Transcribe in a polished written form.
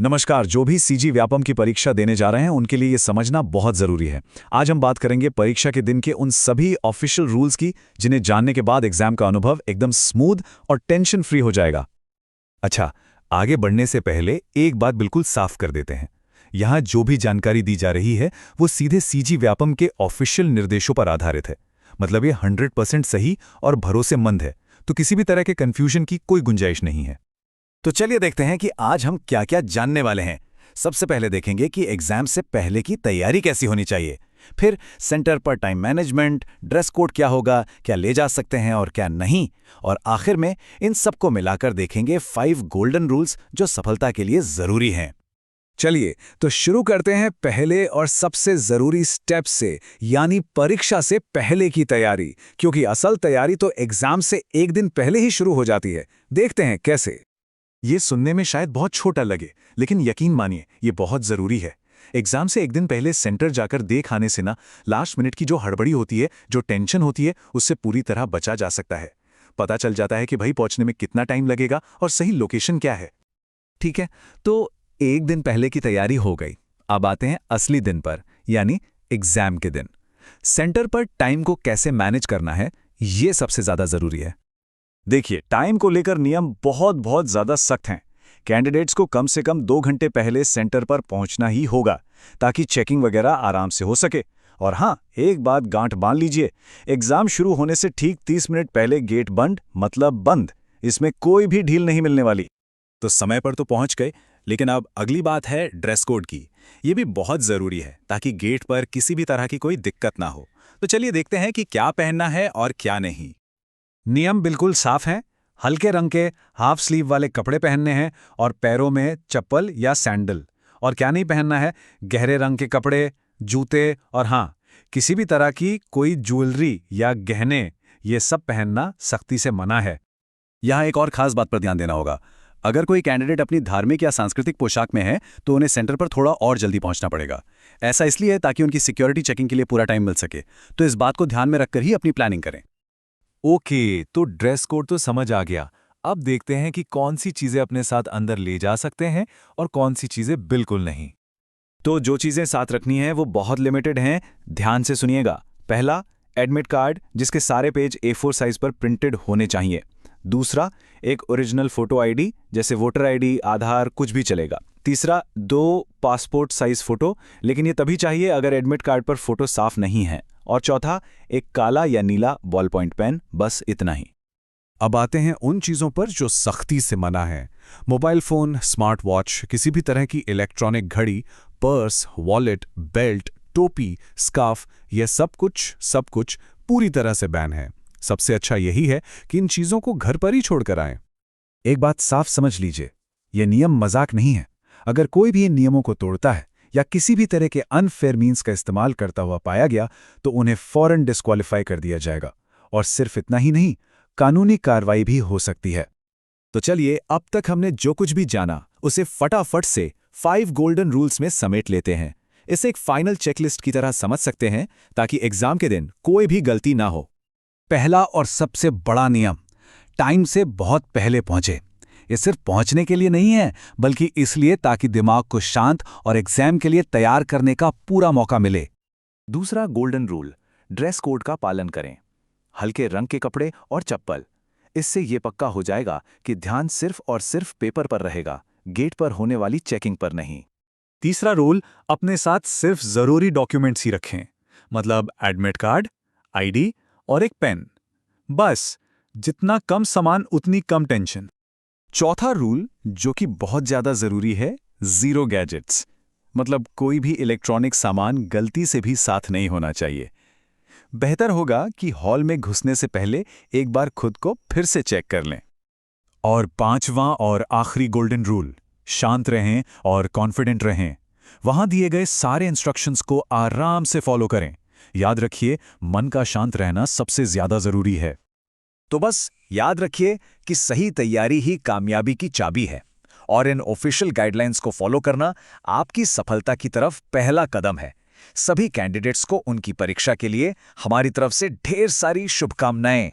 नमस्कार। जो भी सीजी व्यापम की परीक्षा देने जा रहे हैं उनके लिए ये समझना बहुत ज़रूरी है। आज हम बात करेंगे परीक्षा के दिन के उन सभी ऑफिशियल रूल्स की जिन्हें जानने के बाद एग्जाम का अनुभव एकदम स्मूथ और टेंशन फ्री हो जाएगा। अच्छा, आगे बढ़ने से पहले एक बात बिल्कुल साफ कर देते हैं। यहाँ जो भी जानकारी दी जा रही है वो सीधे सीजी व्यापम के ऑफिशियल निर्देशों पर आधारित है। मतलब ये 100% सही और भरोसेमंद है, तो किसी भी तरह के कंफ्यूजन की कोई गुंजाइश नहीं है। तो चलिए देखते हैं कि आज हम क्या क्या जानने वाले हैं। सबसे पहले देखेंगे कि एग्जाम से पहले की तैयारी कैसी होनी चाहिए। फिर सेंटर पर टाइम मैनेजमेंट, ड्रेस कोड क्या होगा, क्या ले जा सकते हैं और क्या नहीं। और आखिर में इन सबको मिलाकर देखेंगे 5 गोल्डन रूल्स जो सफलता के लिए जरूरी हैं। चलिए तो शुरू करते हैं पहले और सबसे जरूरी स्टेप से, यानी परीक्षा से पहले की तैयारी। क्योंकि असल तैयारी तो एग्जाम से एक दिन पहले ही शुरू हो जाती है। देखते हैं कैसे। ये सुनने में शायद बहुत छोटा लगे, लेकिन यकीन मानिए ये बहुत ज़रूरी है। एग्जाम से एक दिन पहले सेंटर जाकर देख आने से ना लास्ट मिनट की जो हड़बड़ी होती है, जो टेंशन होती है, उससे पूरी तरह बचा जा सकता है। पता चल जाता है कि भाई पहुंचने में कितना टाइम लगेगा और सही लोकेशन क्या है। ठीक है, तो एक दिन पहले की तैयारी हो गई। अब आते हैं असली दिन पर, यानी एग्जाम के दिन। सेंटर पर टाइम को कैसे मैनेज करना है, ये सबसे ज्यादा जरूरी है। देखिए, टाइम को लेकर नियम बहुत ज्यादा सख्त हैं। कैंडिडेट्स को कम से कम 2 घंटे पहले सेंटर पर पहुंचना ही होगा, ताकि चेकिंग वगैरह आराम से हो सके। और हाँ, एक बात गांठ बांध लीजिए, एग्जाम शुरू होने से ठीक 30 मिनट पहले गेट बंद मतलब बंद। इसमें कोई भी ढील नहीं मिलने वाली। तो समय पर तो पहुंच गए, लेकिन अब अगली बात है ड्रेस कोड की। ये भी बहुत जरूरी है, ताकि गेट पर किसी भी तरह की कोई दिक्कत ना हो। तो चलिए देखते हैं कि क्या पहनना है और क्या नहीं। नियम बिल्कुल साफ हैं। हल्के रंग के हाफ स्लीव वाले कपड़े पहनने हैं और पैरों में चप्पल या सैंडल। और क्या नहीं पहनना है, गहरे रंग के कपड़े, जूते और हाँ, किसी भी तरह की कोई ज्वेलरी या गहने, ये सब पहनना सख्ती से मना है। यहाँ एक और खास बात पर ध्यान देना होगा। अगर कोई कैंडिडेट अपनी धार्मिक या सांस्कृतिक पोशाक में है तो उन्हें सेंटर पर थोड़ा और जल्दी पहुंचना पड़ेगा। ऐसा इसलिए है ताकि उनकी सिक्योरिटी चेकिंग के लिए पूरा टाइम मिल सके। तो इस बात को ध्यान में रखकर ही अपनी प्लानिंग करें। ओके, तो ड्रेस कोड तो समझ आ गया। अब देखते हैं कि कौन सी चीज़ें अपने साथ अंदर ले जा सकते हैं और कौन सी चीज़ें बिल्कुल नहीं। तो जो चीज़ें साथ रखनी है वो बहुत लिमिटेड हैं। ध्यान से सुनिएगा। पहला, एडमिट कार्ड जिसके सारे पेज A4 साइज पर प्रिंटेड होने चाहिए। दूसरा, एक ओरिजिनल फोटो आईडी जैसे वोटर आईडी, आधार, कुछ भी चलेगा। तीसरा, 2 पासपोर्ट साइज फोटो, लेकिन ये तभी चाहिए अगर एडमिट कार्ड पर फोटो साफ नहीं है। और चौथा, एक काला या नीला बॉल पॉइंट पेन, बस इतना ही। अब आते हैं उन चीज़ों पर जो सख्ती से मना है। मोबाइल फ़ोन, स्मार्ट वॉच, किसी भी तरह की इलेक्ट्रॉनिक घड़ी, पर्स, वॉलेट, बेल्ट, टोपी, स्कार्फ, यह सब कुछ पूरी तरह से बैन है। सबसे अच्छा यही है कि इन चीज़ों को घर पर ही छोड़कर आएं। एक बात साफ समझ लीजिए, ये नियम मजाक नहीं है। अगर कोई भी इन नियमों को तोड़ता है या किसी भी तरह के अनफेयर मीन्स का इस्तेमाल करता हुआ पाया गया तो उन्हें फौरन डिस्क्वालीफाई कर दिया जाएगा। और सिर्फ इतना ही नहीं, कानूनी कार्रवाई भी हो सकती है। तो चलिए, अब तक हमने जो कुछ भी जाना उसे फटाफट से 5 गोल्डन रूल्स में समेट लेते हैं। इसे एक फाइनल चेकलिस्ट की तरह समझ सकते हैं, ताकि एग्जाम के दिन कोई भी गलती ना हो। पहला और सबसे बड़ा नियम, टाइम से बहुत पहले पहुंचे। ये सिर्फ पहुंचने के लिए नहीं है, बल्कि इसलिए ताकि दिमाग को शांत और एग्जाम के लिए तैयार करने का पूरा मौका मिले। दूसरा गोल्डन रूल, ड्रेस कोड का पालन करें। हल्के रंग के कपड़े और चप्पल। इससे ये पक्का हो जाएगा कि ध्यान सिर्फ और सिर्फ पेपर पर रहेगा, गेट पर होने वाली चेकिंग पर नहीं। तीसरा रूल, अपने साथ सिर्फ जरूरी डॉक्यूमेंट्स ही रखें। मतलब एडमिट कार्ड, आईडी और एक पेन। बस, जितना कम सामान उतनी कम टेंशन। चौथा रूल, जो कि बहुत ज्यादा जरूरी है, 0 गैजेट्स। मतलब कोई भी इलेक्ट्रॉनिक सामान गलती से भी साथ नहीं होना चाहिए। बेहतर होगा कि हॉल में घुसने से पहले एक बार खुद को फिर से चेक कर लें। और 5वां और आखिरी गोल्डन रूल, शांत रहें और कॉन्फिडेंट रहें। वहां दिए गए सारे इंस्ट्रक्शंस को आराम से फॉलो करें। याद रखिए, मन का शांत रहना सबसे ज्यादा जरूरी है। तो बस याद रखिए कि सही तैयारी ही कामयाबी की चाबी है, और इन ऑफिशियल गाइडलाइंस को फॉलो करना आपकी सफलता की तरफ पहला कदम है। सभी कैंडिडेट्स को उनकी परीक्षा के लिए हमारी तरफ से ढेर सारी शुभकामनाएं।